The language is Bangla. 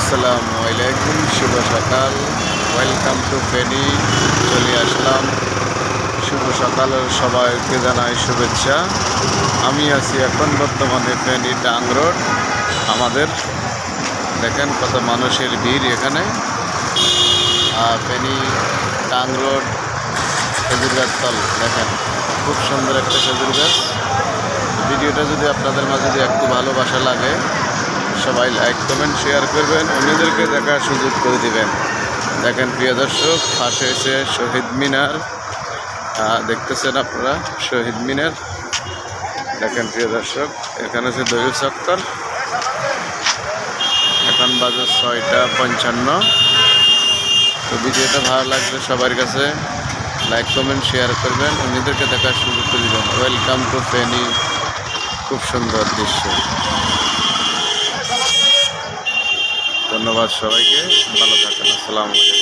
আসসালামু আলাইকুম, শুভ সকাল। Welcome to Feni. চলে আসলাম। শুভ সকালের সবাইকে জানাই শুভেচ্ছা। আমি আছি এখন বর্তমানে ফেনী টাং রোড। আমাদের দেখেন কত মানুষের ভিড় এখানে। ফেনী টাং রোড খেজুর গাছ তল দেখেন, খুব সুন্দর একটা খেজুর গাছ। ভিডিওটা যদি আপনাদের মাঝে যদি একটু ভালোবাসা লাগে, সবাই লাইক কমেন্ট শেয়ার করবেন, অন্যদেরকে দেখার সুযোগ করে দিবেন। দেখেন প্রিয় দর্শক, পাশে এসে শহীদ মিনার দেখতেছেন আপনারা, শহীদ মিনার দেখেন প্রিয় দর্শক। এখানে হচ্ছে দৈব চক্কর। এখন বাজে 6:55। তো ভিডিওটা ভালো লাগলে সবার কাছে লাইক কমেন্ট শেয়ার করবেন, অন্যদেরকে দেখার সুযোগ করে দিবেন। Welcome to Feni. খুব সুন্দর দৃশ্য। ধন্যবাদ সবাইকে, ভালো থাকেন। আসসালামু আলাইকুম।